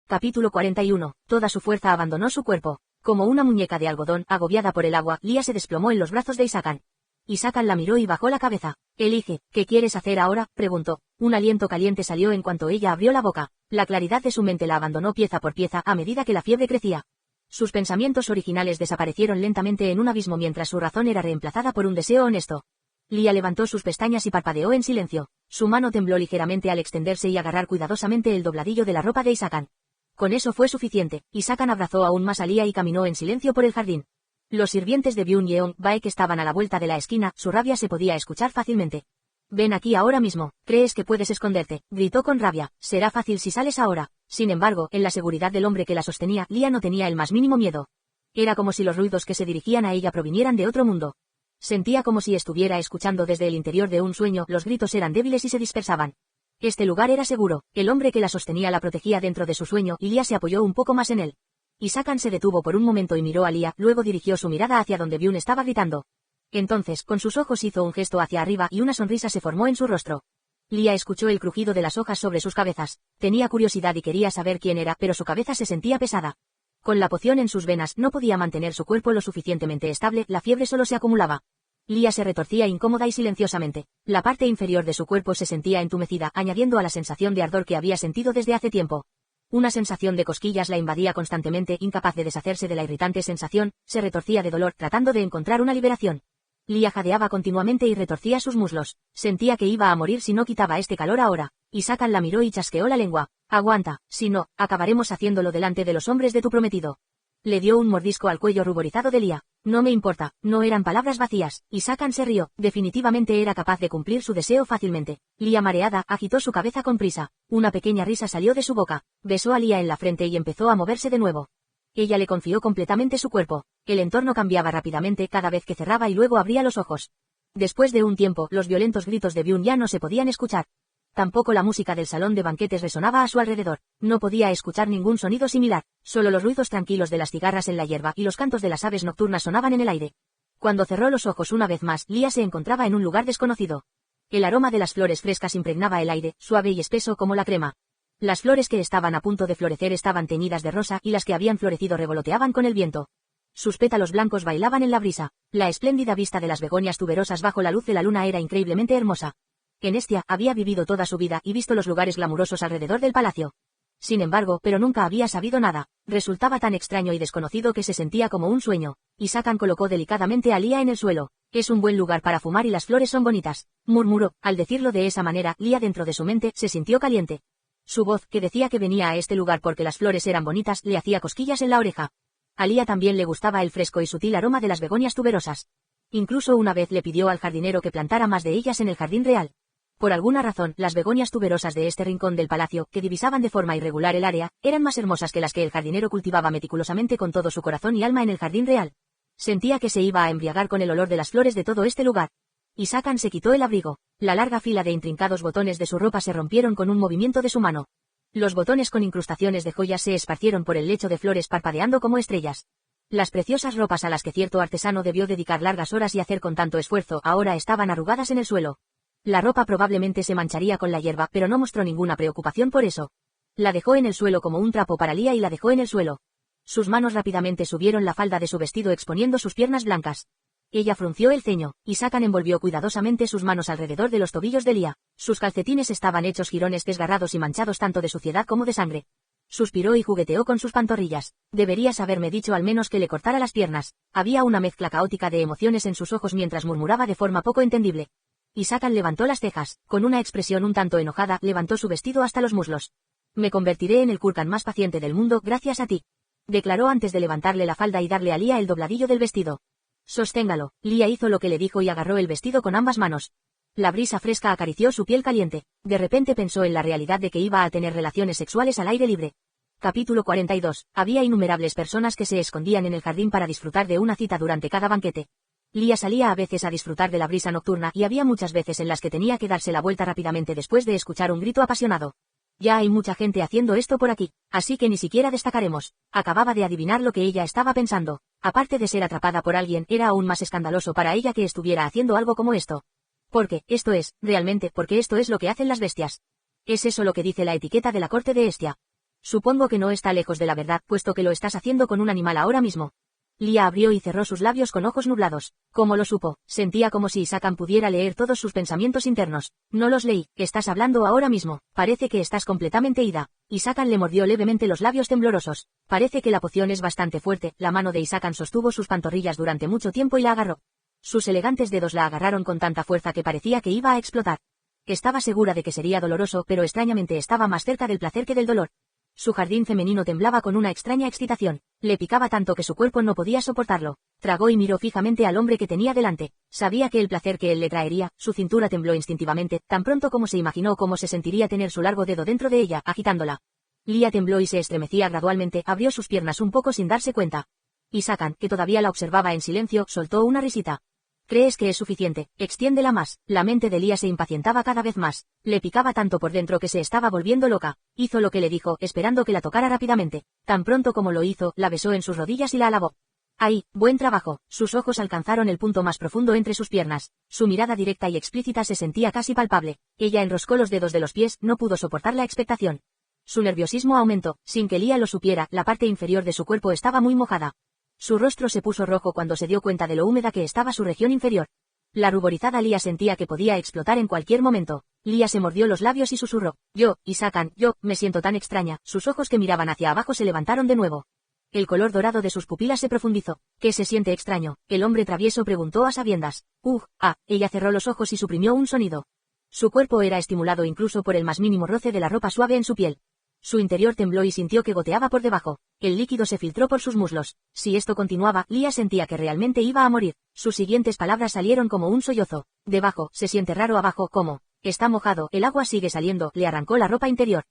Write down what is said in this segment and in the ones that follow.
Capítulo 41. Toda su fuerza abandonó su cuerpo. Como una muñeca de algodón, agobiada por el agua, Lia se desplomó en los brazos de Hisakan. Hisakan la miró y bajó la cabeza. Elige, ¿qué quieres hacer ahora?, preguntó. Un aliento caliente salió en cuanto ella abrió la boca. La claridad de su mente la abandonó pieza por pieza a medida que la fiebre crecía. Sus pensamientos originales desaparecieron lentamente en un abismo mientras su razón era reemplazada por un deseo honesto. Lia levantó sus pestañas y parpadeó en silencio. Su mano tembló ligeramente al extenderse y agarrar cuidadosamente el dobladillo de la ropa de Hisakan. Con eso fue suficiente. Hisakan abrazó aún más a Lia y caminó en silencio por el jardín. Los sirvientes de Byun Yeong Baek estaban a la vuelta de la esquina, su rabia se podía escuchar fácilmente. «Ven aquí ahora mismo, ¿crees que puedes esconderte?», gritó con rabia. «Será fácil si sales ahora». Sin embargo, en la seguridad del hombre que la sostenía, Lia no tenía el más mínimo miedo. Era como si los ruidos que se dirigían a ella provinieran de otro mundo. Sentía como si estuviera escuchando desde el interior de un sueño, los gritos eran débiles y se dispersaban. Este lugar era seguro, el hombre que la sostenía la protegía dentro de su sueño y Lia se apoyó un poco más en él. Hisakan se detuvo por un momento y miró a Lia, luego dirigió su mirada hacia donde Byun estaba gritando. Entonces, con sus ojos hizo un gesto hacia arriba y una sonrisa se formó en su rostro. Lia escuchó el crujido de las hojas sobre sus cabezas. Tenía curiosidad y quería saber quién era, pero su cabeza se sentía pesada. Con la poción en sus venas no podía mantener su cuerpo lo suficientemente estable, la fiebre solo se acumulaba. Lia se retorcía incómoda y silenciosamente. La parte inferior de su cuerpo se sentía entumecida, añadiendo a la sensación de ardor que había sentido desde hace tiempo. Una sensación de cosquillas la invadía constantemente, incapaz de deshacerse de la irritante sensación, se retorcía de dolor tratando de encontrar una liberación. Lia jadeaba continuamente y retorcía sus muslos. Sentía que iba a morir si no quitaba este calor ahora. Hisakan la miró y chasqueó la lengua. «Aguanta, si no, acabaremos haciéndolo delante de los hombres de tu prometido». Le dio un mordisco al cuello ruborizado de Lia. «No me importa», no eran palabras vacías. Hisakan se rió, definitivamente era capaz de cumplir su deseo fácilmente. Lia, mareada, agitó su cabeza con prisa. Una pequeña risa salió de su boca. Besó a Lia en la frente y empezó a moverse de nuevo. Ella le confió completamente su cuerpo. El entorno cambiaba rápidamente cada vez que cerraba y luego abría los ojos. Después de un tiempo, los violentos gritos de Byun ya no se podían escuchar. Tampoco la música del salón de banquetes resonaba a su alrededor. No podía escuchar ningún sonido similar, solo los ruidos tranquilos de las cigarras en la hierba y los cantos de las aves nocturnas sonaban en el aire. Cuando cerró los ojos una vez más, Lia se encontraba en un lugar desconocido. El aroma de las flores frescas impregnaba el aire, suave y espeso como la crema. Las flores que estaban a punto de florecer estaban teñidas de rosa y las que habían florecido revoloteaban con el viento. Sus pétalos blancos bailaban en la brisa. La espléndida vista de las begonias tuberosas bajo la luz de la luna era increíblemente hermosa. En Estia había vivido toda su vida y visto los lugares glamurosos alrededor del palacio. Sin embargo, pero nunca había sabido nada. Resultaba tan extraño y desconocido que se sentía como un sueño. Hisakan colocó delicadamente a Lia en el suelo. «Es un buen lugar para fumar y las flores son bonitas», murmuró. Al decirlo de esa manera, Lia dentro de su mente se sintió caliente. Su voz, que decía que venía a este lugar porque las flores eran bonitas, le hacía cosquillas en la oreja. A Lia también le gustaba el fresco y sutil aroma de las begonias tuberosas. Incluso una vez le pidió al jardinero que plantara más de ellas en el jardín real. Por alguna razón, las begonias tuberosas de este rincón del palacio, que divisaban de forma irregular el área, eran más hermosas que las que el jardinero cultivaba meticulosamente con todo su corazón y alma en el jardín real. Sentía que se iba a embriagar con el olor de las flores de todo este lugar. Hisakan se quitó el abrigo. La larga fila de intrincados botones de su ropa se rompieron con un movimiento de su mano. Los botones con incrustaciones de joyas se esparcieron por el lecho de flores parpadeando como estrellas. Las preciosas ropas a las que cierto artesano debió dedicar largas horas y hacer con tanto esfuerzo ahora estaban arrugadas en el suelo. La ropa probablemente se mancharía con la hierba, pero no mostró ninguna preocupación por eso. La dejó en el suelo como un trapo para Lia y la dejó en el suelo. Sus manos rápidamente subieron la falda de su vestido exponiendo sus piernas blancas. Ella frunció el ceño. Hisakan envolvió cuidadosamente sus manos alrededor de los tobillos de Lia. Sus calcetines estaban hechos jirones desgarrados y manchados tanto de suciedad como de sangre. Suspiró y jugueteó con sus pantorrillas. Deberías haberme dicho al menos que le cortara las piernas. Había una mezcla caótica de emociones en sus ojos mientras murmuraba de forma poco entendible. Hisakan levantó las cejas. Con una expresión un tanto enojada, levantó su vestido hasta los muslos. «Me convertiré en el Kurkan más paciente del mundo gracias a ti», declaró antes de levantarle la falda y darle a Lia el dobladillo del vestido. «Sosténgalo». Lia hizo lo que le dijo y agarró el vestido con ambas manos. La brisa fresca acarició su piel caliente. De repente pensó en la realidad de que iba a tener relaciones sexuales al aire libre. Capítulo 42. Había innumerables personas que se escondían en el jardín para disfrutar de una cita durante cada banquete. Lia salía a veces a disfrutar de la brisa nocturna y había muchas veces en las que tenía que darse la vuelta rápidamente después de escuchar un grito apasionado. «Ya hay mucha gente haciendo esto por aquí, así que ni siquiera destacaremos». Acababa de adivinar lo que ella estaba pensando. Aparte de ser atrapada por alguien, era aún más escandaloso para ella que estuviera haciendo algo como esto. Porque, esto es, realmente, porque esto es lo que hacen las bestias. ¿Es eso lo que dice la etiqueta de la corte de Estia? Supongo que no está lejos de la verdad, puesto que lo estás haciendo con un animal ahora mismo. Lia abrió y cerró sus labios con ojos nublados. ¿Cómo lo supo? Sentía como si Isakan pudiera leer todos sus pensamientos internos. No los leí. Estás hablando ahora mismo. Parece que estás completamente ida. Isakan le mordió levemente los labios temblorosos. Parece que la poción es bastante fuerte. La mano de Isakan sostuvo sus pantorrillas durante mucho tiempo y la agarró. Sus elegantes dedos la agarraron con tanta fuerza que parecía que iba a explotar. Estaba segura de que sería doloroso, pero extrañamente estaba más cerca del placer que del dolor. Su jardín femenino temblaba con una extraña excitación. Le picaba tanto que su cuerpo no podía soportarlo. Tragó y miró fijamente al hombre que tenía delante. Sabía que el placer que él le traería, su cintura tembló instintivamente, tan pronto como se imaginó cómo se sentiría tener su largo dedo dentro de ella, agitándola. Lia tembló y se estremecía gradualmente, abrió sus piernas un poco sin darse cuenta. Isakan, que todavía la observaba en silencio, soltó una risita. ¿Crees que es suficiente? Extiéndela más. La mente de Lia se impacientaba cada vez más. Le picaba tanto por dentro que se estaba volviendo loca. Hizo lo que le dijo, esperando que la tocara rápidamente. Tan pronto como lo hizo, la besó en sus rodillas y la alabó. ¡Ay, buen trabajo! Sus ojos alcanzaron el punto más profundo entre sus piernas. Su mirada directa y explícita se sentía casi palpable. Ella enroscó los dedos de los pies, no pudo soportar la expectación. Su nerviosismo aumentó. Sin que Lia lo supiera, la parte inferior de su cuerpo estaba muy mojada. Su rostro se puso rojo cuando se dio cuenta de lo húmeda que estaba su región inferior. La ruborizada Lia sentía que podía explotar en cualquier momento. Lia se mordió los labios y susurró. Isakan, me siento tan extraña. Sus ojos que miraban hacia abajo se levantaron de nuevo. El color dorado de sus pupilas se profundizó. ¿Qué se siente extraño? El hombre travieso preguntó a sabiendas. Ella cerró los ojos y suprimió un sonido. Su cuerpo era estimulado incluso por el más mínimo roce de la ropa suave en su piel. Su interior tembló y sintió que goteaba por debajo. El líquido se filtró por sus muslos. Si esto continuaba, Lia sentía que realmente iba a morir. Sus siguientes palabras salieron como un sollozo. Debajo, se siente raro abajo, ¿cómo? Está mojado, el agua sigue saliendo, le arrancó la ropa interior.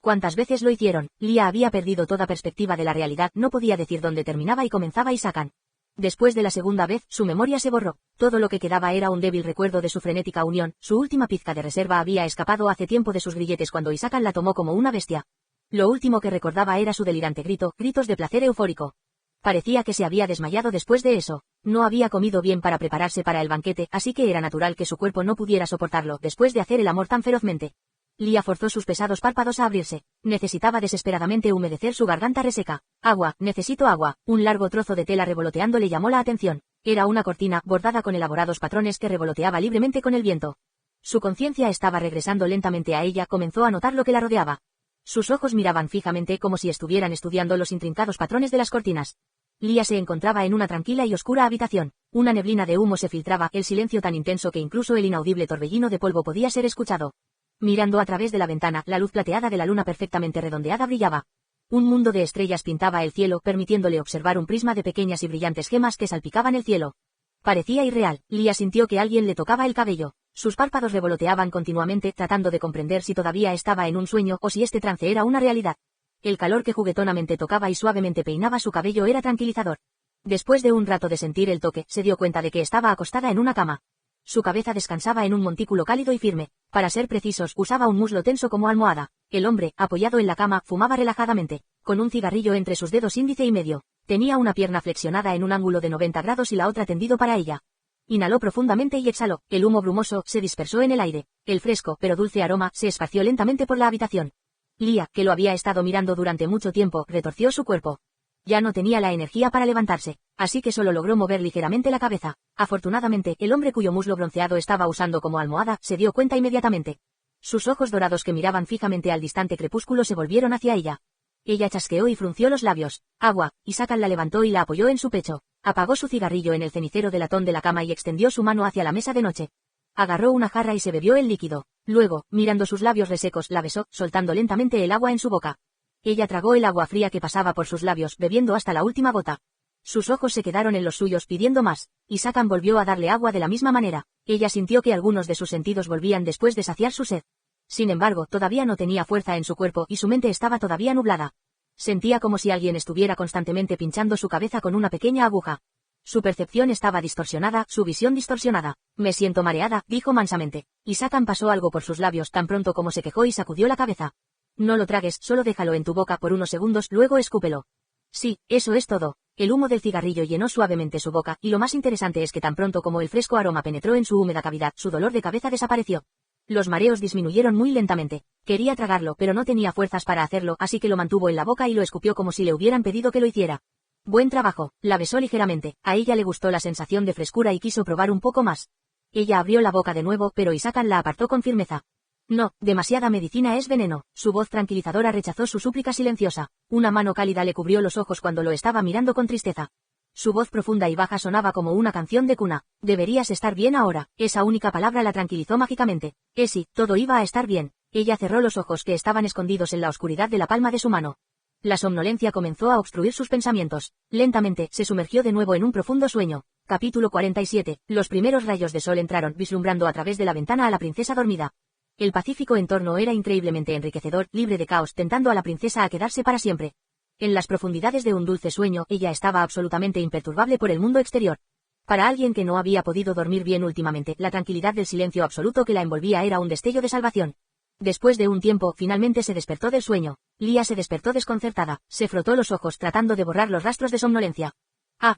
¿Cuántas veces lo hicieron? Lia había perdido toda perspectiva de la realidad, no podía decir dónde terminaba y comenzaba Isakan. Después de la segunda vez, su memoria se borró. Todo lo que quedaba era un débil recuerdo de su frenética unión. Su última pizca de reserva había escapado hace tiempo de sus grilletes cuando Isakan la tomó como una bestia. Lo último que recordaba era su delirante gritos de placer eufórico. Parecía que se había desmayado después de eso. No había comido bien para prepararse para el banquete, así que era natural que su cuerpo no pudiera soportarlo después de hacer el amor tan ferozmente. Lia forzó sus pesados párpados a abrirse. Necesitaba desesperadamente humedecer su garganta reseca. Agua, necesito agua. Un largo trozo de tela revoloteando le llamó la atención. Era una cortina, bordada con elaborados patrones que revoloteaba libremente con el viento. Su conciencia estaba regresando lentamente a ella, comenzó a notar lo que la rodeaba. Sus ojos miraban fijamente como si estuvieran estudiando los intrincados patrones de las cortinas. Lia se encontraba en una tranquila y oscura habitación. Una neblina de humo se filtraba, el silencio tan intenso que incluso el inaudible torbellino de polvo podía ser escuchado. Mirando a través de la ventana, la luz plateada de la luna perfectamente redondeada brillaba. Un mundo de estrellas pintaba el cielo, permitiéndole observar un prisma de pequeñas y brillantes gemas que salpicaban el cielo. Parecía irreal. Lia sintió que alguien le tocaba el cabello. Sus párpados revoloteaban continuamente, tratando de comprender si todavía estaba en un sueño o si este trance era una realidad. El calor que juguetonamente tocaba y suavemente peinaba su cabello era tranquilizador. Después de un rato de sentir el toque, se dio cuenta de que estaba acostada en una cama. Su cabeza descansaba en un montículo cálido y firme. Para ser precisos, usaba un muslo tenso como almohada. El hombre, apoyado en la cama, fumaba relajadamente, con un cigarrillo entre sus dedos índice y medio. Tenía una pierna flexionada en un ángulo de 90 grados y la otra tendido para ella. Inhaló profundamente y exhaló. El humo brumoso se dispersó en el aire. El fresco, pero dulce aroma, se esparció lentamente por la habitación. Lia, que lo había estado mirando durante mucho tiempo, retorció su cuerpo. Ya no tenía la energía para levantarse, así que solo logró mover ligeramente la cabeza. Afortunadamente, el hombre cuyo muslo bronceado estaba usando como almohada, se dio cuenta inmediatamente. Sus ojos dorados que miraban fijamente al distante crepúsculo se volvieron hacia ella. Ella chasqueó y frunció los labios. Agua, Isakan la levantó y la apoyó en su pecho. Apagó su cigarrillo en el cenicero de latón de la cama y extendió su mano hacia la mesa de noche. Agarró una jarra y se bebió el líquido. Luego, mirando sus labios resecos, la besó, soltando lentamente el agua en su boca. Ella tragó el agua fría que pasaba por sus labios, bebiendo hasta la última gota. Sus ojos se quedaron en los suyos pidiendo más. Isakan volvió a darle agua de la misma manera. Ella sintió que algunos de sus sentidos volvían después de saciar su sed. Sin embargo, todavía no tenía fuerza en su cuerpo y su mente estaba todavía nublada. Sentía como si alguien estuviera constantemente pinchando su cabeza con una pequeña aguja. Su percepción estaba distorsionada, su visión distorsionada. Me siento mareada, dijo mansamente. Isakan pasó algo por sus labios tan pronto como se quejó y sacudió la cabeza. No lo tragues, solo déjalo en tu boca por unos segundos, luego escúpelo. Sí, eso es todo. El humo del cigarrillo llenó suavemente su boca, y lo más interesante es que tan pronto como el fresco aroma penetró en su húmeda cavidad, su dolor de cabeza desapareció. Los mareos disminuyeron muy lentamente. Quería tragarlo, pero no tenía fuerzas para hacerlo, así que lo mantuvo en la boca y lo escupió como si le hubieran pedido que lo hiciera. Buen trabajo, la besó ligeramente. A ella le gustó la sensación de frescura y quiso probar un poco más. Ella abrió la boca de nuevo, pero Isakan la apartó con firmeza. No, demasiada medicina es veneno. Su voz tranquilizadora rechazó su súplica silenciosa. Una mano cálida le cubrió los ojos cuando lo estaba mirando con tristeza. Su voz profunda y baja sonaba como una canción de cuna. Deberías estar bien ahora. Esa única palabra la tranquilizó mágicamente. Sí, todo iba a estar bien. Ella cerró los ojos que estaban escondidos en la oscuridad de la palma de su mano. La somnolencia comenzó a obstruir sus pensamientos. Lentamente, se sumergió de nuevo en un profundo sueño. Capítulo 47. Los primeros rayos de sol entraron, vislumbrando a través de la ventana a la princesa dormida. El pacífico entorno era increíblemente enriquecedor, libre de caos, tentando a la princesa a quedarse para siempre. En las profundidades de un dulce sueño, ella estaba absolutamente imperturbable por el mundo exterior. Para alguien que no había podido dormir bien últimamente, la tranquilidad del silencio absoluto que la envolvía era un destello de salvación. Después de un tiempo, finalmente se despertó del sueño. Lia se despertó desconcertada, se frotó los ojos tratando de borrar los rastros de somnolencia.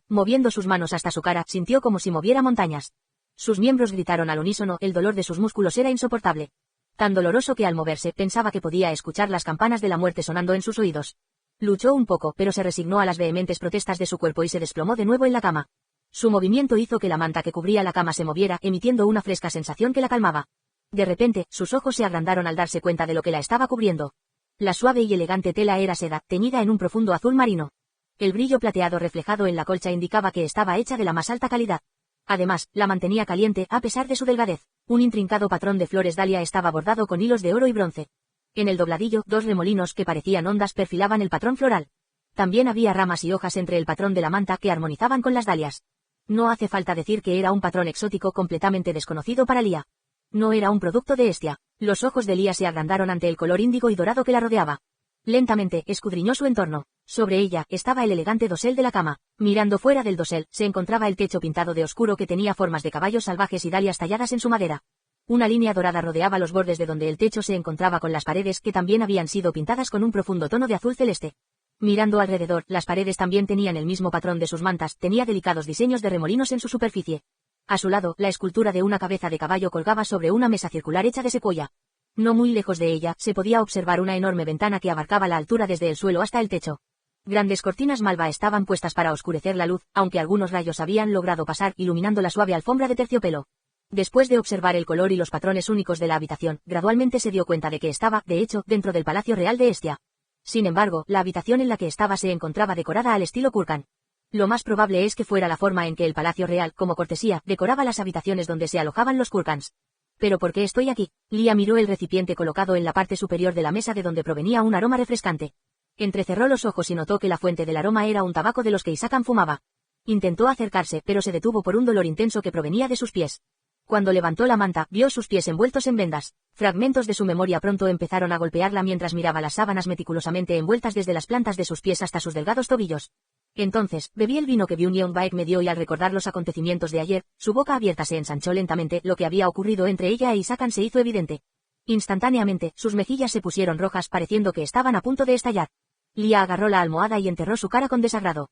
Moviendo sus manos hasta su cara, sintió como si moviera montañas. Sus miembros gritaron al unísono, el dolor de sus músculos era insoportable. Tan doloroso que al moverse, pensaba que podía escuchar las campanas de la muerte sonando en sus oídos. Luchó un poco, pero se resignó a las vehementes protestas de su cuerpo y se desplomó de nuevo en la cama. Su movimiento hizo que la manta que cubría la cama se moviera, emitiendo una fresca sensación que la calmaba. De repente, sus ojos se agrandaron al darse cuenta de lo que la estaba cubriendo. La suave y elegante tela era seda, teñida en un profundo azul marino. El brillo plateado reflejado en la colcha indicaba que estaba hecha de la más alta calidad. Además, la mantenía caliente a pesar de su delgadez. Un intrincado patrón de flores dalia estaba bordado con hilos de oro y bronce. En el dobladillo, dos remolinos que parecían ondas perfilaban el patrón floral. También había ramas y hojas entre el patrón de la manta que armonizaban con las dalias. No hace falta decir que era un patrón exótico completamente desconocido para Lia. No era un producto de Estia. Los ojos de Lia se agrandaron ante el color índigo y dorado que la rodeaba. Lentamente, escudriñó su entorno. Sobre ella, estaba el elegante dosel de la cama. Mirando fuera del dosel, se encontraba el techo pintado de oscuro que tenía formas de caballos salvajes y dalias talladas en su madera. Una línea dorada rodeaba los bordes de donde el techo se encontraba con las paredes que también habían sido pintadas con un profundo tono de azul celeste. Mirando alrededor, las paredes también tenían el mismo patrón de sus mantas, tenía delicados diseños de remolinos en su superficie. A su lado, la escultura de una cabeza de caballo colgaba sobre una mesa circular hecha de secuoya. No muy lejos de ella, se podía observar una enorme ventana que abarcaba la altura desde el suelo hasta el techo. Grandes cortinas malva estaban puestas para oscurecer la luz, aunque algunos rayos habían logrado pasar, iluminando la suave alfombra de terciopelo. Después de observar el color y los patrones únicos de la habitación, gradualmente se dio cuenta de que estaba, de hecho, dentro del Palacio Real de Estia. Sin embargo, la habitación en la que estaba se encontraba decorada al estilo Kurkan. Lo más probable es que fuera la forma en que el Palacio Real, como cortesía, decoraba las habitaciones donde se alojaban los Kurkans. ¿Pero por qué estoy aquí? Lia miró el recipiente colocado en la parte superior de la mesa de donde provenía un aroma refrescante. Entrecerró los ojos y notó que la fuente del aroma era un tabaco de los que Isakan fumaba. Intentó acercarse, pero se detuvo por un dolor intenso que provenía de sus pies. Cuando levantó la manta, vio sus pies envueltos en vendas. Fragmentos de su memoria pronto empezaron a golpearla mientras miraba las sábanas meticulosamente envueltas desde las plantas de sus pies hasta sus delgados tobillos. Entonces, bebí el vino que Byung Baek me dio y al recordar los acontecimientos de ayer, su boca abierta se ensanchó lentamente, lo que había ocurrido entre ella e Isakan se hizo evidente. Instantáneamente, sus mejillas se pusieron rojas pareciendo que estaban a punto de estallar. Lia agarró la almohada y enterró su cara con desagrado.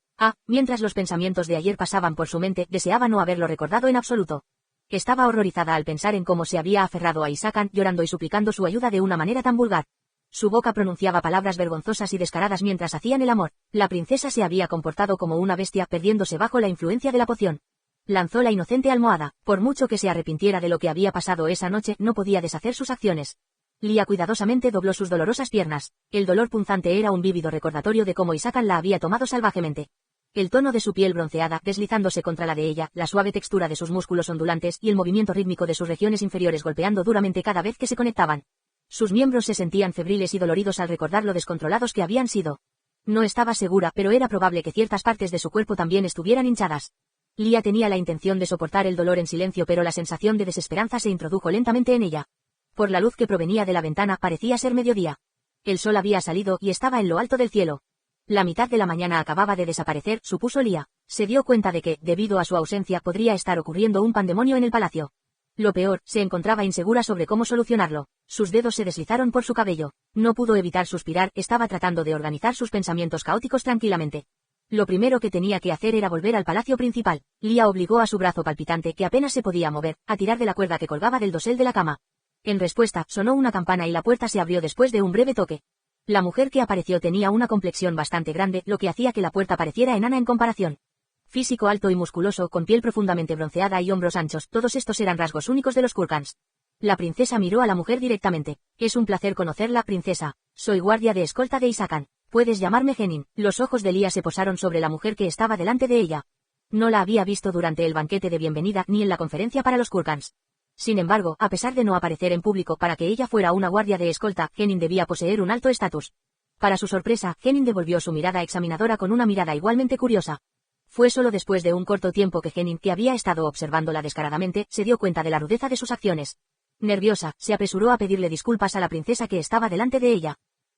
Mientras los pensamientos de ayer pasaban por su mente, deseaba no haberlo recordado en absoluto. Estaba horrorizada al pensar en cómo se había aferrado a Isakan, llorando y suplicando su ayuda de una manera tan vulgar. Su boca pronunciaba palabras vergonzosas y descaradas mientras hacían el amor. La princesa se había comportado como una bestia, perdiéndose bajo la influencia de la poción. Lanzó la inocente almohada. Por mucho que se arrepintiera de lo que había pasado esa noche, no podía deshacer sus acciones. Lia cuidadosamente dobló sus dolorosas piernas. El dolor punzante era un vívido recordatorio de cómo Isakan la había tomado salvajemente. El tono de su piel bronceada, deslizándose contra la de ella, la suave textura de sus músculos ondulantes y el movimiento rítmico de sus regiones inferiores golpeando duramente cada vez que se conectaban. Sus miembros se sentían febriles y doloridos al recordar lo descontrolados que habían sido. No estaba segura, pero era probable que ciertas partes de su cuerpo también estuvieran hinchadas. Lia tenía la intención de soportar el dolor en silencio, pero la sensación de desesperanza se introdujo lentamente en ella. Por la luz que provenía de la ventana parecía ser mediodía. El sol había salido y estaba en lo alto del cielo. La mitad de la mañana acababa de desaparecer, supuso Lia. Se dio cuenta de que, debido a su ausencia, podría estar ocurriendo un pandemonio en el palacio. Lo peor, se encontraba insegura sobre cómo solucionarlo. Sus dedos se deslizaron por su cabello. No pudo evitar suspirar, estaba tratando de organizar sus pensamientos caóticos tranquilamente. Lo primero que tenía que hacer era volver al palacio principal. Lia obligó a su brazo palpitante, que apenas se podía mover, a tirar de la cuerda que colgaba del dosel de la cama. En respuesta, sonó una campana y la puerta se abrió después de un breve toque. La mujer que apareció tenía una complexión bastante grande, lo que hacía que la puerta pareciera enana en comparación. Físico alto y musculoso, con piel profundamente bronceada y hombros anchos, todos estos eran rasgos únicos de los Culcans. La princesa miró a la mujer directamente. Es un placer conocerla, princesa. Soy guardia de escolta de Isakan. Puedes llamarme Genin. Los ojos de Lia se posaron sobre la mujer que estaba delante de ella. No la había visto durante el banquete de bienvenida ni en la conferencia para los Culcans. Sin embargo, a pesar de no aparecer en público para que ella fuera una guardia de escolta, Genin debía poseer un alto estatus. Para su sorpresa, Genin devolvió su mirada examinadora con una mirada igualmente curiosa. Fue solo después de un corto tiempo que Genin, que había estado observándola descaradamente, se dio cuenta de la rudeza de sus acciones. Nerviosa, se apresuró a pedirle disculpas a la princesa que estaba delante de ella.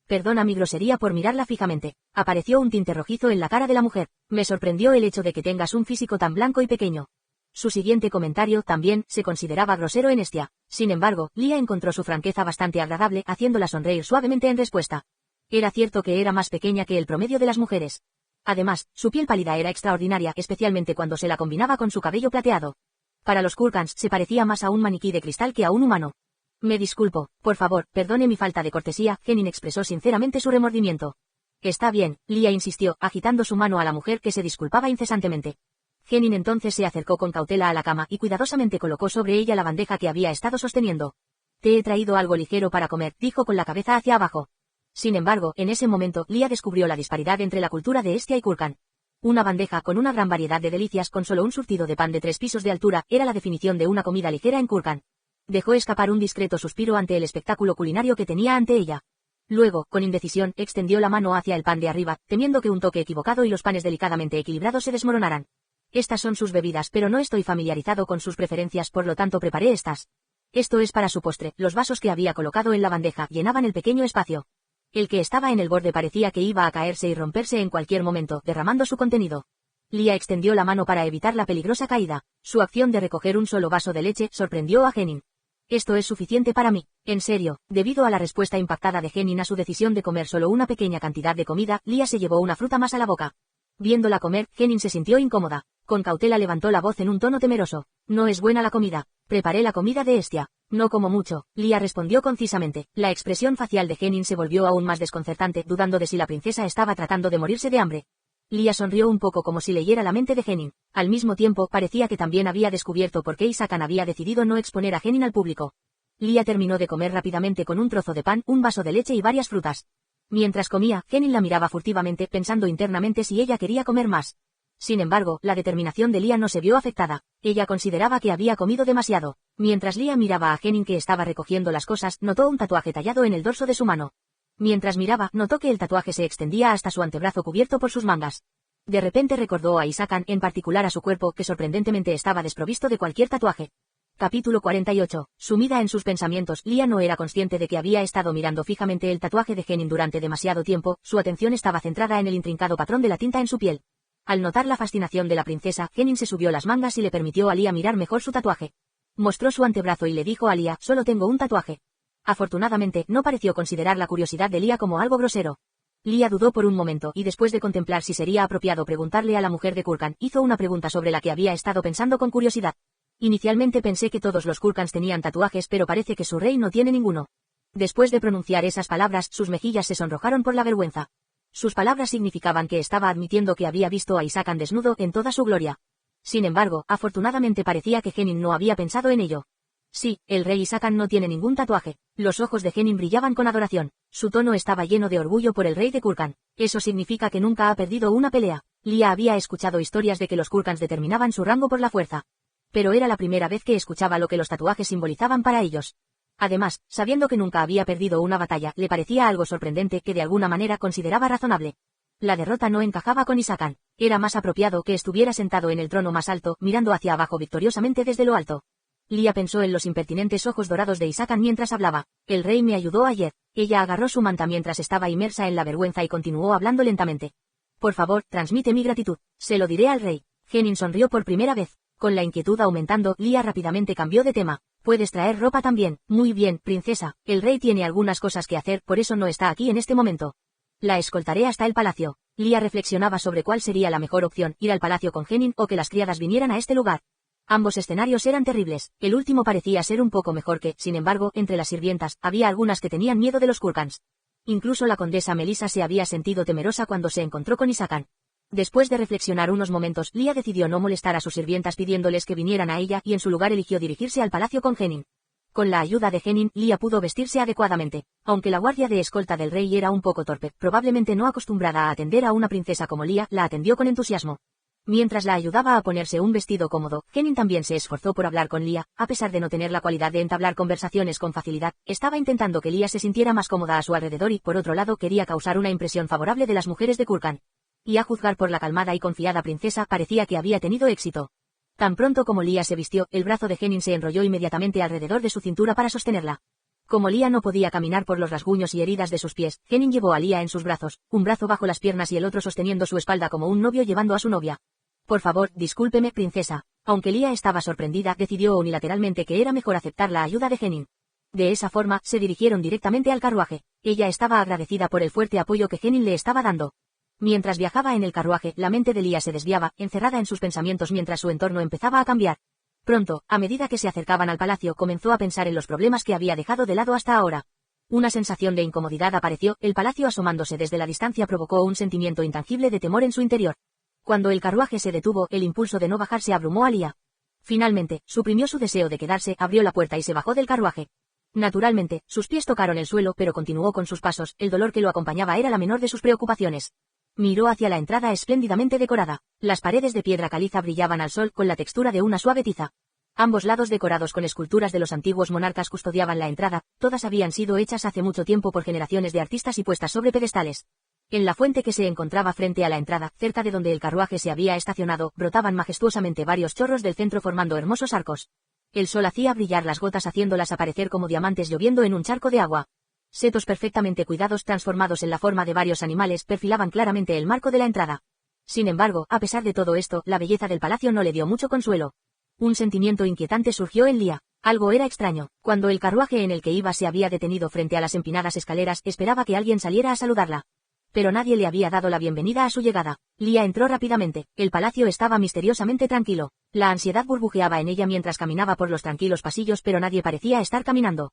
Perdona mi grosería por mirarla fijamente. Apareció un tinte rojizo en la cara de la mujer. Me sorprendió el hecho de que tengas un físico tan blanco y pequeño. Su siguiente comentario, también, se consideraba grosero en Estia. Sin embargo, Lia encontró su franqueza bastante agradable, haciéndola sonreír suavemente en respuesta. Era cierto que era más pequeña que el promedio de las mujeres. Además, su piel pálida era extraordinaria, especialmente cuando se la combinaba con su cabello plateado. Para los Culcans, se parecía más a un maniquí de cristal que a un humano. Me disculpo, por favor, perdone mi falta de cortesía, Genin expresó sinceramente su remordimiento. Está bien, Lia insistió, agitando su mano a la mujer que se disculpaba incesantemente. Genin entonces se acercó con cautela a la cama y cuidadosamente colocó sobre ella la bandeja que había estado sosteniendo. Te he traído algo ligero para comer, dijo con la cabeza hacia abajo. Sin embargo, en ese momento, Lia descubrió la disparidad entre la cultura de Estia y Culcan. Una bandeja con una gran variedad de delicias con solo un surtido de pan de 3 pisos de altura, era la definición de una comida ligera en Culcan. Dejó escapar un discreto suspiro ante el espectáculo culinario que tenía ante ella. Luego, con indecisión, extendió la mano hacia el pan de arriba, temiendo que un toque equivocado y los panes delicadamente equilibrados se desmoronaran. Estas son sus bebidas, pero no estoy familiarizado con sus preferencias, por lo tanto preparé estas. Esto es para su postre. Los vasos que había colocado en la bandeja llenaban el pequeño espacio. El que estaba en el borde parecía que iba a caerse y romperse en cualquier momento, derramando su contenido. Lia extendió la mano para evitar la peligrosa caída. Su acción de recoger un solo vaso de leche sorprendió a Genin. Esto es suficiente para mí. En serio, debido a la respuesta impactada de Genin a su decisión de comer solo una pequeña cantidad de comida, Lia se llevó una fruta más a la boca. Viéndola comer, Genin se sintió incómoda. Con cautela levantó la voz en un tono temeroso. No es buena la comida. Preparé la comida de Estia. No como mucho, Lia respondió concisamente. La expresión facial de Genin se volvió aún más desconcertante, dudando de si la princesa estaba tratando de morirse de hambre. Lia sonrió un poco como si leyera la mente de Genin. Al mismo tiempo, parecía que también había descubierto por qué Isakan había decidido no exponer a Genin al público. Lia terminó de comer rápidamente con un trozo de pan, un vaso de leche y varias frutas. Mientras comía, Genin la miraba furtivamente, pensando internamente si ella quería comer más. Sin embargo, la determinación de Lia no se vio afectada. Ella consideraba que había comido demasiado. Mientras Lia miraba a Genin que estaba recogiendo las cosas, notó un tatuaje tallado en el dorso de su mano. Mientras miraba, notó que el tatuaje se extendía hasta su antebrazo cubierto por sus mangas. De repente recordó a Isakan, en particular a su cuerpo, que sorprendentemente estaba desprovisto de cualquier tatuaje. Capítulo 48. Sumida en sus pensamientos, Lia no era consciente de que había estado mirando fijamente el tatuaje de Genin durante demasiado tiempo. Su atención estaba centrada en el intrincado patrón de la tinta en su piel. Al notar la fascinación de la princesa, Genin se subió las mangas y le permitió a Lia mirar mejor su tatuaje. Mostró su antebrazo y le dijo a Lia, solo tengo un tatuaje. Afortunadamente, no pareció considerar la curiosidad de Lia como algo grosero. Lia dudó por un momento, y después de contemplar si sería apropiado preguntarle a la mujer de Culcan, hizo una pregunta sobre la que había estado pensando con curiosidad. Inicialmente pensé que todos los Culcans tenían tatuajes, pero parece que su rey no tiene ninguno. Después de pronunciar esas palabras, sus mejillas se sonrojaron por la vergüenza. Sus palabras significaban que estaba admitiendo que había visto a Isakan desnudo en toda su gloria. Sin embargo, afortunadamente parecía que Genin no había pensado en ello. Sí, el rey Isakan no tiene ningún tatuaje. Los ojos de Genin brillaban con adoración. Su tono estaba lleno de orgullo por el rey de Culcan. Eso significa que nunca ha perdido una pelea. Lia había escuchado historias de que los Culcans determinaban su rango por la fuerza. Pero era la primera vez que escuchaba lo que los tatuajes simbolizaban para ellos. Además, sabiendo que nunca había perdido una batalla, le parecía algo sorprendente que de alguna manera consideraba razonable. La derrota no encajaba con Isakan. Era más apropiado que estuviera sentado en el trono más alto, mirando hacia abajo victoriosamente desde lo alto. Lia pensó en los impertinentes ojos dorados de Isakan mientras hablaba. El rey me ayudó ayer. Ella agarró su manta mientras estaba inmersa en la vergüenza y continuó hablando lentamente. Por favor, transmite mi gratitud. Se lo diré al rey. Genin sonrió por primera vez. Con la inquietud aumentando, Lia rápidamente cambió de tema. Puedes traer ropa también. Muy bien, princesa. El rey tiene algunas cosas que hacer, por eso no está aquí en este momento. La escoltaré hasta el palacio. Lia reflexionaba sobre cuál sería la mejor opción, ir al palacio con Genin o que las criadas vinieran a este lugar. Ambos escenarios eran terribles, el último parecía ser un poco mejor que, sin embargo, entre las sirvientas, había algunas que tenían miedo de los Kurkans. Incluso la condesa Melissa se había sentido temerosa cuando se encontró con Isakan. Después de reflexionar unos momentos, Lia decidió no molestar a sus sirvientas pidiéndoles que vinieran a ella y en su lugar eligió dirigirse al palacio con Genin. Con la ayuda de Genin, Lia pudo vestirse adecuadamente. Aunque la guardia de escolta del rey era un poco torpe, probablemente no acostumbrada a atender a una princesa como Lia, la atendió con entusiasmo. Mientras la ayudaba a ponerse un vestido cómodo, Genin también se esforzó por hablar con Lia, a pesar de no tener la cualidad de entablar conversaciones con facilidad, estaba intentando que Lia se sintiera más cómoda a su alrededor y, por otro lado, quería causar una impresión favorable de las mujeres de Kurkan. Y a juzgar por la calmada y confiada princesa, parecía que había tenido éxito. Tan pronto como Lia se vistió, el brazo de Genin se enrolló inmediatamente alrededor de su cintura para sostenerla. Como Lia no podía caminar por los rasguños y heridas de sus pies, Genin llevó a Lia en sus brazos, un brazo bajo las piernas y el otro sosteniendo su espalda como un novio llevando a su novia. Por favor, discúlpeme, princesa. Aunque Lia estaba sorprendida, decidió unilateralmente que era mejor aceptar la ayuda de Genin. De esa forma, se dirigieron directamente al carruaje. Ella estaba agradecida por el fuerte apoyo que Genin le estaba dando. Mientras viajaba en el carruaje, la mente de Lia se desviaba, encerrada en sus pensamientos mientras su entorno empezaba a cambiar. Pronto, a medida que se acercaban al palacio, comenzó a pensar en los problemas que había dejado de lado hasta ahora. Una sensación de incomodidad apareció, el palacio asomándose desde la distancia provocó un sentimiento intangible de temor en su interior. Cuando el carruaje se detuvo, el impulso de no bajarse abrumó a Lia. Finalmente, suprimió su deseo de quedarse, abrió la puerta y se bajó del carruaje. Naturalmente, sus pies tocaron el suelo, pero continuó con sus pasos, el dolor que lo acompañaba era la menor de sus preocupaciones. Miró hacia la entrada espléndidamente decorada. Las paredes de piedra caliza brillaban al sol con la textura de una suave tiza. Ambos lados decorados con esculturas de los antiguos monarcas custodiaban la entrada, todas habían sido hechas hace mucho tiempo por generaciones de artistas y puestas sobre pedestales. En la fuente que se encontraba frente a la entrada, cerca de donde el carruaje se había estacionado, brotaban majestuosamente varios chorros del centro formando hermosos arcos. El sol hacía brillar las gotas haciéndolas aparecer como diamantes lloviendo en un charco de agua. Setos perfectamente cuidados transformados en la forma de varios animales perfilaban claramente el marco de la entrada. Sin embargo, a pesar de todo esto, la belleza del palacio no le dio mucho consuelo. Un sentimiento inquietante surgió en Lia. Algo era extraño. Cuando el carruaje en el que iba se había detenido frente a las empinadas escaleras, esperaba que alguien saliera a saludarla. Pero nadie le había dado la bienvenida a su llegada. Lia entró rápidamente. El palacio estaba misteriosamente tranquilo. La ansiedad burbujeaba en ella mientras caminaba por los tranquilos pasillos, pero nadie parecía estar caminando.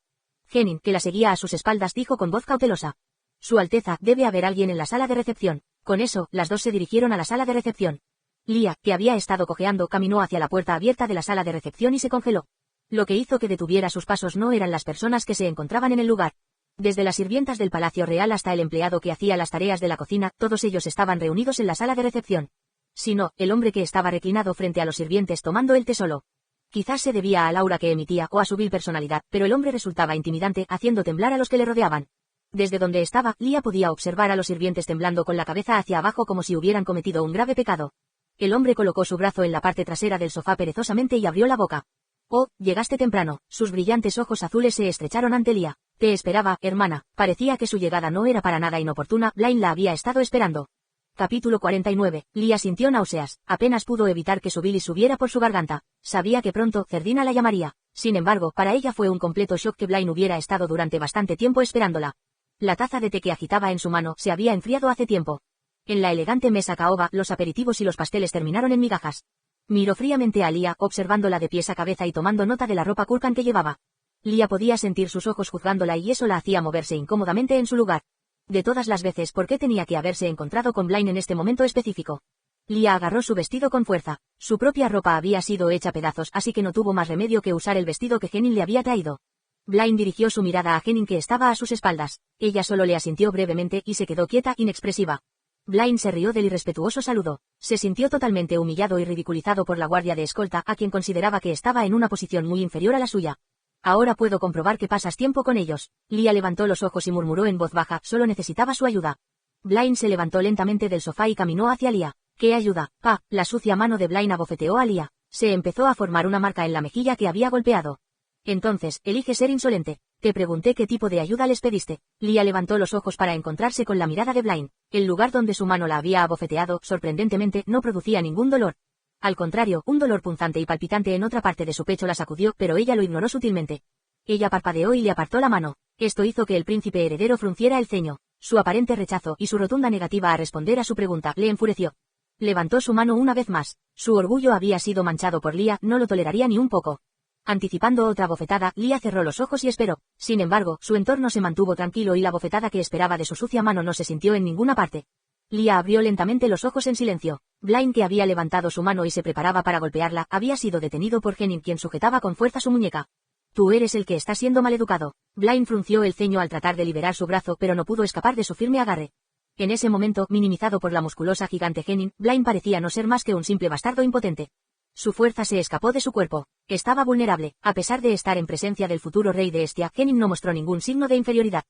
Genin, que la seguía a sus espaldas, dijo con voz cautelosa. Su Alteza, debe haber alguien en la sala de recepción. Con eso, las dos se dirigieron a la sala de recepción. Lia, que había estado cojeando, caminó hacia la puerta abierta de la sala de recepción y se congeló. Lo que hizo que detuviera sus pasos no eran las personas que se encontraban en el lugar. Desde las sirvientas del Palacio Real hasta el empleado que hacía las tareas de la cocina, todos ellos estaban reunidos en la sala de recepción. Sino, el hombre que estaba reclinado frente a los sirvientes tomando el té solo. Quizás se debía al aura que emitía o a su vil personalidad, pero el hombre resultaba intimidante, haciendo temblar a los que le rodeaban. Desde donde estaba, Lia podía observar a los sirvientes temblando con la cabeza hacia abajo como si hubieran cometido un grave pecado. El hombre colocó su brazo en la parte trasera del sofá perezosamente y abrió la boca. Oh, llegaste temprano. Sus brillantes ojos azules se estrecharon ante Lia. Te esperaba, hermana. Parecía que su llegada no era para nada inoportuna, Blaine la había estado esperando. Capítulo 49. Lia sintió náuseas. Apenas pudo evitar que su bilis subiera por su garganta. Sabía que pronto Cerdina la llamaría. Sin embargo, para ella fue un completo shock que Blaine hubiera estado durante bastante tiempo esperándola. La taza de té que agitaba en su mano se había enfriado hace tiempo. En la elegante mesa caoba, los aperitivos y los pasteles terminaron en migajas. Miró fríamente a Lia, observándola de pies a cabeza y tomando nota de la ropa Kurkan que llevaba. Lia podía sentir sus ojos juzgándola y eso la hacía moverse incómodamente en su lugar. De todas las veces, ¿por qué tenía que haberse encontrado con Blaine en este momento específico? Lia agarró su vestido con fuerza. Su propia ropa había sido hecha pedazos, así que no tuvo más remedio que usar el vestido que Genin le había traído. Blaine dirigió su mirada a Genin que estaba a sus espaldas. Ella solo le asintió brevemente y se quedó quieta, inexpresiva. Blaine se rió del irrespetuoso saludo. Se sintió totalmente humillado y ridiculizado por la guardia de escolta, a quien consideraba que estaba en una posición muy inferior a la suya. Ahora puedo comprobar que pasas tiempo con ellos. Lia levantó los ojos y murmuró en voz baja, solo necesitaba su ayuda. Blaine se levantó lentamente del sofá y caminó hacia Lia. ¿Qué ayuda? Pa, la sucia mano de Blaine abofeteó a Lia. Se empezó a formar una marca en la mejilla que había golpeado. Entonces, elige ser insolente. Te pregunté qué tipo de ayuda les pediste. Lia levantó los ojos para encontrarse con la mirada de Blaine. El lugar donde su mano la había abofeteado, sorprendentemente, no producía ningún dolor. Al contrario, un dolor punzante y palpitante en otra parte de su pecho la sacudió, pero ella lo ignoró sutilmente. Ella parpadeó y le apartó la mano. Esto hizo que el príncipe heredero frunciera el ceño. Su aparente rechazo y su rotunda negativa a responder a su pregunta le enfureció. Levantó su mano una vez más. Su orgullo había sido manchado por Lia, no lo toleraría ni un poco. Anticipando otra bofetada, Lia cerró los ojos y esperó. Sin embargo, su entorno se mantuvo tranquilo y la bofetada que esperaba de su sucia mano no se sintió en ninguna parte. Lia abrió lentamente los ojos en silencio. Blaine, que había levantado su mano y se preparaba para golpearla, había sido detenido por Henning, quien sujetaba con fuerza su muñeca. Tú eres el que está siendo maleducado. Blaine frunció el ceño al tratar de liberar su brazo, pero no pudo escapar de su firme agarre. En ese momento, minimizado por la musculosa gigante Henning, Blaine parecía no ser más que un simple bastardo impotente. Su fuerza se escapó de su cuerpo. Estaba vulnerable. A pesar de estar en presencia del futuro rey de Estia, Henning no mostró ningún signo de inferioridad.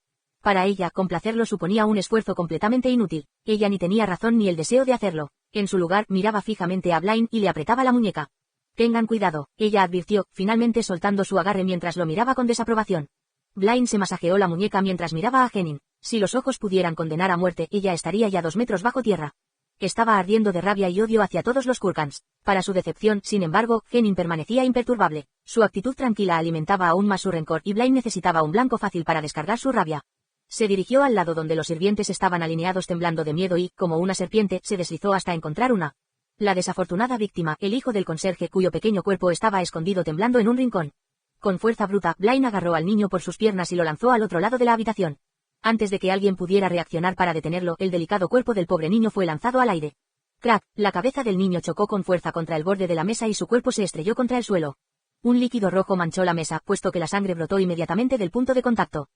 Para ella, complacerlo suponía un esfuerzo completamente inútil. Ella ni tenía razón ni el deseo de hacerlo. En su lugar, miraba fijamente a Blaine y le apretaba la muñeca. Tengan cuidado, ella advirtió, finalmente soltando su agarre mientras lo miraba con desaprobación. Blaine se masajeó la muñeca mientras miraba a Henning. Si los ojos pudieran condenar a muerte, ella estaría ya 2 metros bajo tierra. Estaba ardiendo de rabia y odio hacia todos los Kurkans. Para su decepción, sin embargo, Henning permanecía imperturbable. Su actitud tranquila alimentaba aún más su rencor y Blaine necesitaba un blanco fácil para descargar su rabia. Se dirigió al lado donde los sirvientes estaban alineados temblando de miedo y, como una serpiente, se deslizó hasta encontrar una. La desafortunada víctima, el hijo del conserje cuyo pequeño cuerpo estaba escondido temblando en un rincón. Con fuerza bruta, Blaine agarró al niño por sus piernas y lo lanzó al otro lado de la habitación. Antes de que alguien pudiera reaccionar para detenerlo, el delicado cuerpo del pobre niño fue lanzado al aire. Crack, la cabeza del niño chocó con fuerza contra el borde de la mesa y su cuerpo se estrelló contra el suelo. Un líquido rojo manchó la mesa, puesto que la sangre brotó inmediatamente del punto de contacto.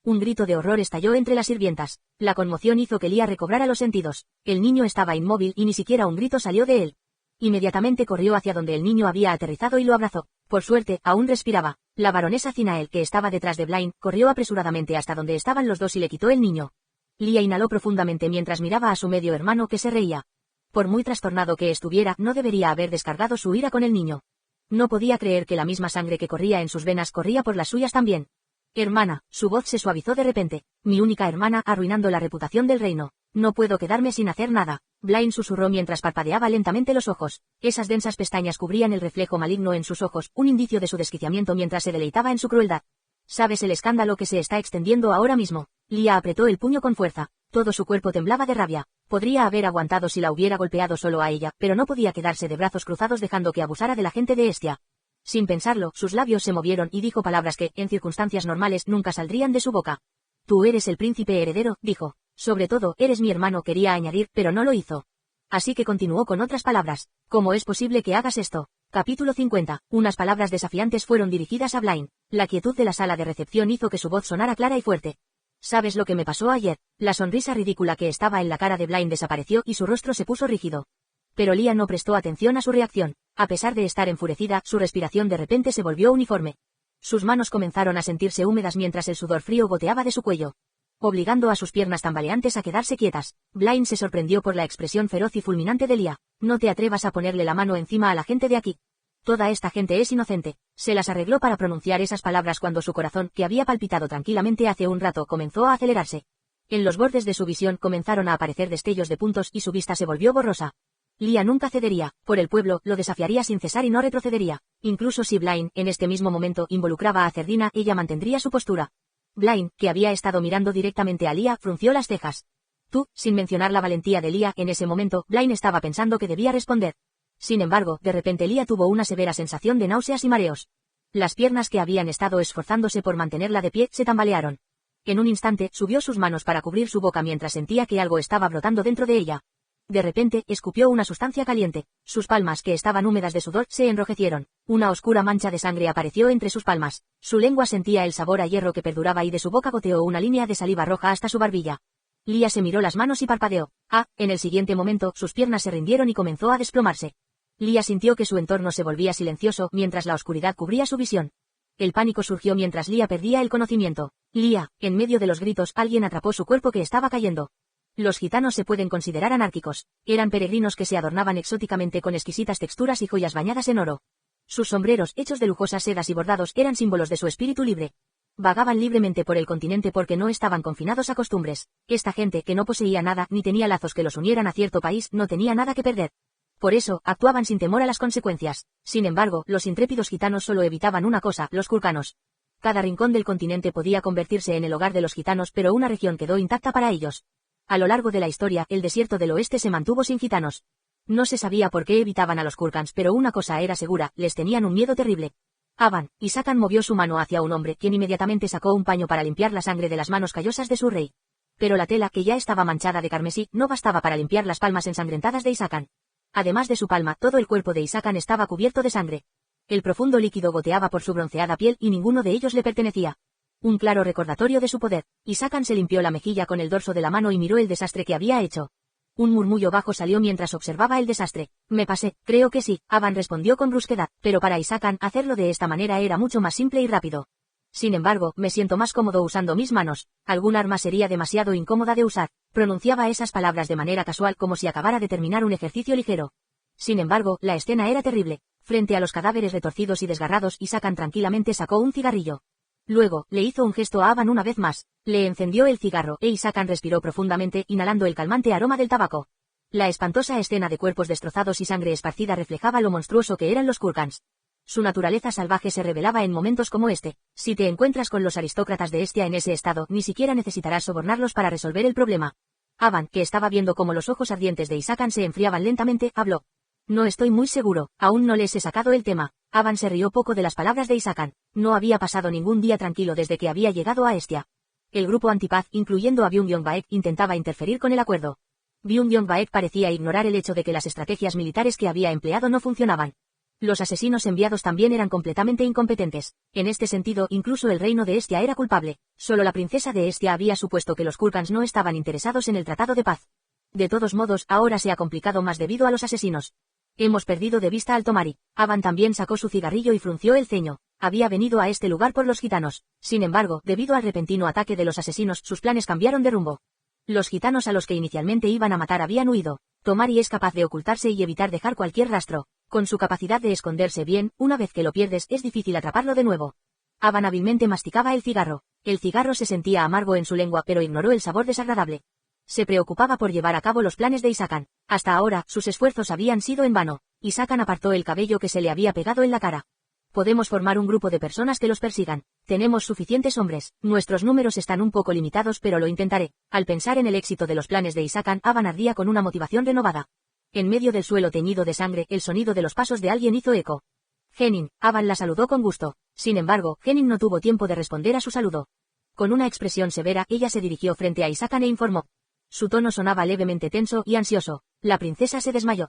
Un grito de horror estalló entre las sirvientas. La conmoción hizo que Lia recobrara los sentidos. El niño estaba inmóvil y ni siquiera un grito salió de él. Inmediatamente corrió hacia donde el niño había aterrizado y lo abrazó. Por suerte, aún respiraba. La baronesa Zinael, que estaba detrás de Blaine, corrió apresuradamente hasta donde estaban los dos y le quitó el niño. Lia inhaló profundamente mientras miraba a su medio hermano que se reía. Por muy trastornado que estuviera, no debería haber descargado su ira con el niño. No podía creer que la misma sangre que corría en sus venas corría por las suyas también. Hermana, su voz se suavizó de repente. Mi única hermana, arruinando la reputación del reino. No puedo quedarme sin hacer nada. Blaine susurró mientras parpadeaba lentamente los ojos. Esas densas pestañas cubrían el reflejo maligno en sus ojos, un indicio de su desquiciamiento mientras se deleitaba en su crueldad. ¿Sabes el escándalo que se está extendiendo ahora mismo? Lia apretó el puño con fuerza. Todo su cuerpo temblaba de rabia. Podría haber aguantado si la hubiera golpeado solo a ella, pero no podía quedarse de brazos cruzados dejando que abusara de la gente de Estia. Sin pensarlo, sus labios se movieron y dijo palabras que, en circunstancias normales, nunca saldrían de su boca. Tú eres el príncipe heredero, dijo. Sobre todo, eres mi hermano, quería añadir, pero no lo hizo. Así que continuó con otras palabras. ¿Cómo es posible que hagas esto? Capítulo 50. Unas palabras desafiantes fueron dirigidas a Blaine. La quietud de la sala de recepción hizo que su voz sonara clara y fuerte. ¿Sabes lo que me pasó ayer? La sonrisa ridícula que estaba en la cara de Blaine desapareció y su rostro se puso rígido. Pero Lia no prestó atención a su reacción. A pesar de estar enfurecida, su respiración de repente se volvió uniforme. Sus manos comenzaron a sentirse húmedas mientras el sudor frío goteaba de su cuello, obligando a sus piernas tambaleantes a quedarse quietas. Blaine se sorprendió por la expresión feroz y fulminante de Lia. No te atrevas a ponerle la mano encima a la gente de aquí. Toda esta gente es inocente. Se las arregló para pronunciar esas palabras cuando su corazón, que había palpitado tranquilamente hace un rato, comenzó a acelerarse. En los bordes de su visión comenzaron a aparecer destellos de puntos y su vista se volvió borrosa. Lia nunca cedería, por el pueblo, lo desafiaría sin cesar y no retrocedería. Incluso si Blaine, en este mismo momento, involucraba a Cerdina, ella mantendría su postura. Blaine, que había estado mirando directamente a Lia, frunció las cejas. Tú, sin mencionar la valentía de Lia, en ese momento, Blaine estaba pensando que debía responder. Sin embargo, de repente Lia tuvo una severa sensación de náuseas y mareos. Las piernas que habían estado esforzándose por mantenerla de pie, se tambalearon. En un instante, subió sus manos para cubrir su boca mientras sentía que algo estaba brotando dentro de ella. De repente, escupió una sustancia caliente. Sus palmas, que estaban húmedas de sudor, se enrojecieron. Una oscura mancha de sangre apareció entre sus palmas. Su lengua sentía el sabor a hierro que perduraba y de su boca goteó una línea de saliva roja hasta su barbilla. Lia se miró las manos y parpadeó. En el siguiente momento, sus piernas se rindieron y comenzó a desplomarse. Lia sintió que su entorno se volvía silencioso mientras la oscuridad cubría su visión. El pánico surgió mientras Lia perdía el conocimiento. Lia, en medio de los gritos, alguien atrapó su cuerpo que estaba cayendo. Los gitanos se pueden considerar anárquicos. Eran peregrinos que se adornaban exóticamente con exquisitas texturas y joyas bañadas en oro. Sus sombreros, hechos de lujosas sedas y bordados, eran símbolos de su espíritu libre. Vagaban libremente por el continente porque no estaban confinados a costumbres. Esta gente, que no poseía nada ni tenía lazos que los unieran a cierto país, no tenía nada que perder. Por eso, actuaban sin temor a las consecuencias. Sin embargo, los intrépidos gitanos solo evitaban una cosa, los Kurkanos. Cada rincón del continente podía convertirse en el hogar de los gitanos, pero una región quedó intacta para ellos. A lo largo de la historia, el desierto del oeste se mantuvo sin gitanos. No se sabía por qué evitaban a los Kurgans, pero una cosa era segura, les tenían un miedo terrible. Avan, Isakan movió su mano hacia un hombre, quien inmediatamente sacó un paño para limpiar la sangre de las manos callosas de su rey. Pero la tela, que ya estaba manchada de carmesí, no bastaba para limpiar las palmas ensangrentadas de Isakan. Además de su palma, todo el cuerpo de Isakan estaba cubierto de sangre. El profundo líquido goteaba por su bronceada piel y ninguno de ellos le pertenecía. Un claro recordatorio de su poder. Isakan se limpió la mejilla con el dorso de la mano y miró el desastre que había hecho. Un murmullo bajo salió mientras observaba el desastre. Me pasé, creo que sí, Avan respondió con brusquedad, pero para Isakan hacerlo de esta manera era mucho más simple y rápido. Sin embargo, me siento más cómodo usando mis manos. Algún arma sería demasiado incómoda de usar. Pronunciaba esas palabras de manera casual como si acabara de terminar un ejercicio ligero. Sin embargo, la escena era terrible. Frente a los cadáveres retorcidos y desgarrados, Isakan tranquilamente sacó un cigarrillo. Luego, le hizo un gesto a Avan una vez más. Le encendió el cigarro, e Isakan respiró profundamente, inhalando el calmante aroma del tabaco. La espantosa escena de cuerpos destrozados y sangre esparcida reflejaba lo monstruoso que eran los Kurgans. Su naturaleza salvaje se revelaba en momentos como este. Si te encuentras con los aristócratas de Estia en ese estado, ni siquiera necesitarás sobornarlos para resolver el problema. Avan, que estaba viendo cómo los ojos ardientes de Isakan se enfriaban lentamente, habló. No estoy muy seguro, aún no les he sacado el tema. Avan se rió poco de las palabras de Isakan. No había pasado ningún día tranquilo desde que había llegado a Estia. El grupo antipaz, incluyendo a Byung-Yong-baek, intentaba interferir con el acuerdo. Byung-Yong-baek parecía ignorar el hecho de que las estrategias militares que había empleado no funcionaban. Los asesinos enviados también eran completamente incompetentes. En este sentido, incluso el reino de Estia era culpable. Solo la princesa de Estia había supuesto que los Kurgans no estaban interesados en el tratado de paz. De todos modos, ahora se ha complicado más debido a los asesinos. Hemos perdido de vista al Tomari. Avan también sacó su cigarrillo y frunció el ceño. Había venido a este lugar por los gitanos. Sin embargo, debido al repentino ataque de los asesinos, sus planes cambiaron de rumbo. Los gitanos a los que inicialmente iban a matar habían huido. Tomari es capaz de ocultarse y evitar dejar cualquier rastro. Con su capacidad de esconderse bien, una vez que lo pierdes es difícil atraparlo de nuevo. Avan hábilmente masticaba el cigarro. El cigarro se sentía amargo en su lengua, pero ignoró el sabor desagradable. Se preocupaba por llevar a cabo los planes de Isakan. Hasta ahora, sus esfuerzos habían sido en vano. Isakan apartó el cabello que se le había pegado en la cara. Podemos formar un grupo de personas que los persigan. Tenemos suficientes hombres. Nuestros números están un poco limitados, pero lo intentaré. Al pensar en el éxito de los planes de Isakan, Avan ardía con una motivación renovada. En medio del suelo teñido de sangre, el sonido de los pasos de alguien hizo eco. Genin, Avan la saludó con gusto. Sin embargo, Genin no tuvo tiempo de responder a su saludo. Con una expresión severa, ella se dirigió frente a Isakan e informó. Su tono sonaba levemente tenso y ansioso. La princesa se desmayó.